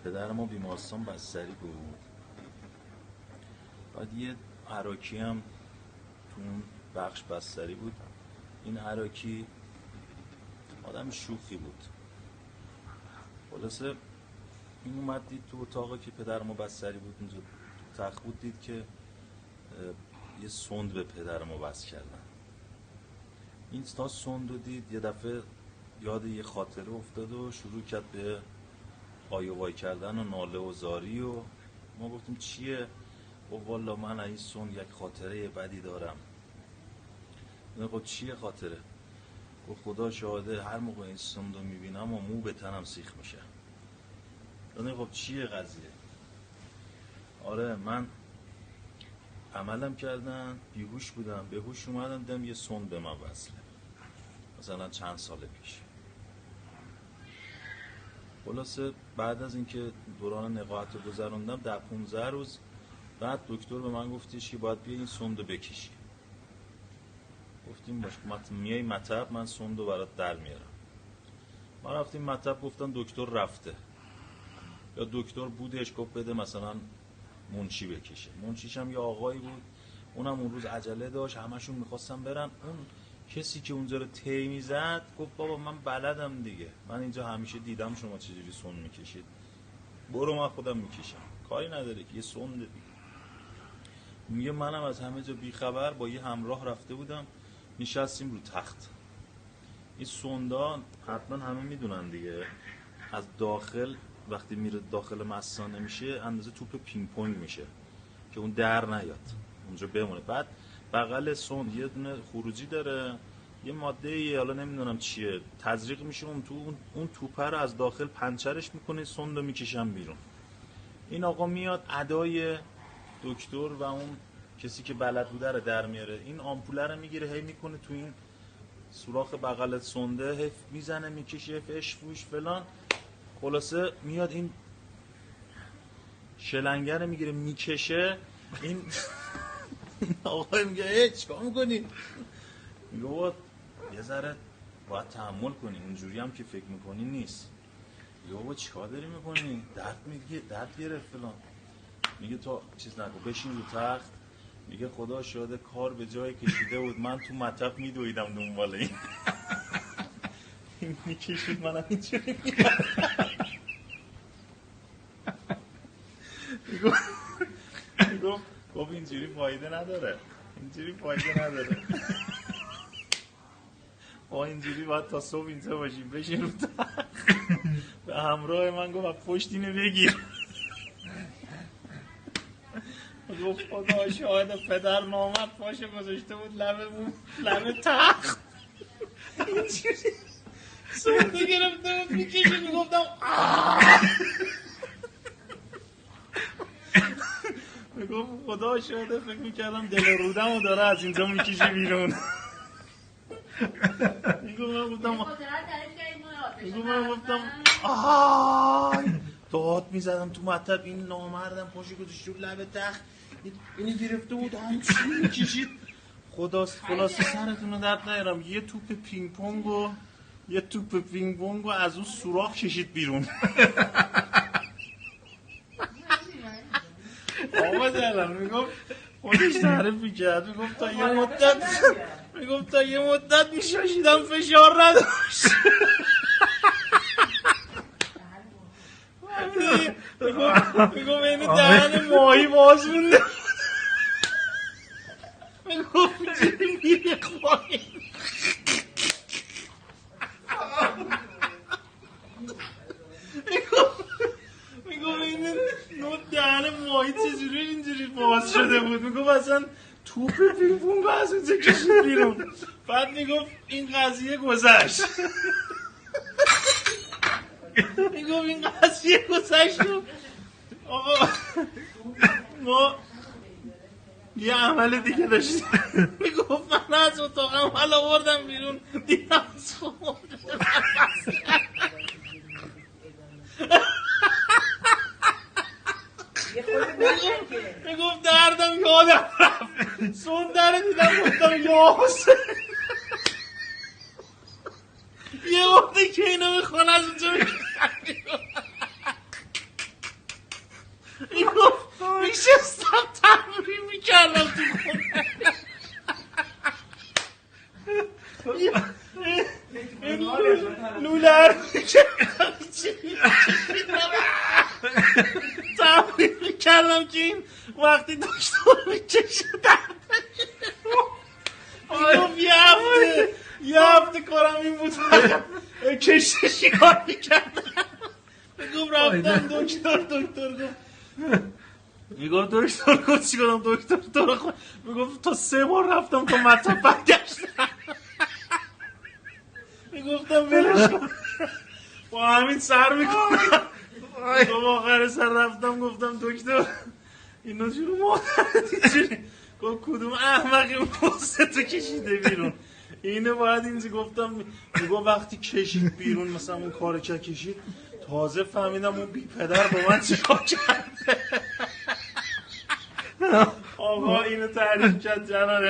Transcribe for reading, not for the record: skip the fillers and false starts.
پدر ما بیمارستان بستری بود. بعد یه عراکی هم تو اون بخش بستری بود. این عراکی آدم شوخی بود. خلاصه این اومد دید تو اتاقی که پدر ما بستری بود، اونجا تو تخت بود، دید که یه سند به پدر ما بست کردن. این تا سند رو دید یه دفعه یاد یه خاطره افتاد و شروع کرد به آی و وای کردن و ناله و زاری و ما گفتیم چیه؟ و والا من این سند یک خاطره بدی دارم. خب چیه خاطره؟ و خدا شاهده هر موقع این سند رو میبینم و مو به تنم سیخ میشه. خب چیه قضیه؟ آره من عملم کردن، بیهوش بودم، به هوش اومدم دیدم یه سند به من وصله، مثلا چند سال پیش. خلاصه بعد از اینکه دوران نقاهت رو گذروندم 10-15 روز بعد دکتر به من گفتش که باید بیا این سند رو بکشی. گفتیم باش میای مطب، من سند رو برات در میارم. ما رفتیم مطب، گفتن دکتر رفته یا دکتر بودش گفت بده مثلا منشی بکشه. منشیش هم یه آقایی بود، اونم اون روز عجله داشت، همشون میخواستن برن. اون کسی که اونجا رو تی میزد گفت بابا من بلدم دیگه، من اینجا همیشه دیدم شما چجوری سند میکشید، برو من خودم میکشم، کاری نداره که یه سند دیگه. میگه منم از همه جا بیخبر با یه همراه رفته بودم، نشستیم رو تخت. این سندا حتما همه میدونن دیگه، از داخل وقتی میره داخل مثانه میشه اندازه توپ پینگ پونگ میشه که اون در نیاد اونجا بمونه. بعد بغل سند یه دونه خروجی داره، یه ماده حالا نمیدونم چیه تزریق میشه اون تو، اون توپه رو از داخل پنچرش میکنه، سند رو میکشن بیرون. این آقا میاد ادای دکتر و اون کسی که بلد بوده رو در میاره، این آمپوله رو میگیره هی میکنه تو این سوراخ بغل سنده، هی میزنه میکشه فش فوش فلان. خلاصه میاد این شلنگه رو میگیره میکشه. این آقا میگه چیکار میکنی؟ میگه بابا یه ذره باید تحمل کنی، اونجوری هم که فکر میکنی نیست. میگه بابا چیکار داری میکنی؟ درد گرفت فلان. میگه تو چیز نکن، بشین رو تخت. میگه خدا شاهده کار به جای کشیده بود، من تو مطب میدویدم دنبال این. این میکشید منم اینجوری میگفت خب اینجوری فایده نداره، اینجوری فایده نداره. ما اینجوری باید تا صبح اینجا باشیم، بشین رو تخت. به همراه من گفت پشت اینو بگیر. گفت خدا شاهد پدر نامت پاشه گذاشته بود لب تخت، اینجوری سنده گرفته بود میکشید. میگفتم میگفت خدا شاهده فکر میکردم دل رودم و داره از اینجا میکشه بیرون. من گفتم داد میزدم تو مطب، این نامردم پاشه گذاشته بود لب تخت، اینی گرفته بود همچین میکشید. خلاصه سرتون رو درد نیارم، یه توپ پینگ پونگ و از اون سوراخ کشید بیرون. آقا دلم میگفت خودش تعریف میکرد، میگفت تا یه مدت میشاشیدم فشار نداشت. میگفت این دهن ماهی باز مونده. میگفت میره خواهی. میگفت این دهن ماهی چجوری اینجوری باز شده بود. میگفت اصلا توپ پینگ پونگ از اونجا کشید بیرون. بعد میگفت این قضیه گذشت. میگفت این قضیه گذشت. آقا ما یه عمل دیگه داشتیم. میگفت من از اتاقم حالا آوردم بیرون دیدم میگفت دردم یادم رفت، سندره دیدم گفتم یا حسین یه وقتی که اینو میخوان از اونجا میکنم. تحقیق کردم که این وقتی دکتر میکشه درد یه هفته کارم این بود کششی کار میکردم. میگم رفتم دکتر گفت میگفت دکتر گفت چی کنم دکتر تو رو خود میگفت تا 3 بار رفتم تا مطب برگشتم. میگفتم ولش کن با همین سر میکنم. تو آخر سر رفتم گفتم دکتر اینا جورو مادرت اینجوری گفت کدوم احمقی موزه تو کشیده بیرون اینه باید اینجا. گفتم میگو وقتی کشید بیرون مثلا اون کار چه کشید تازه فهمیدم اون بی پدر با من چیکار کرده. آقا اینو تعریف کرد جنانه.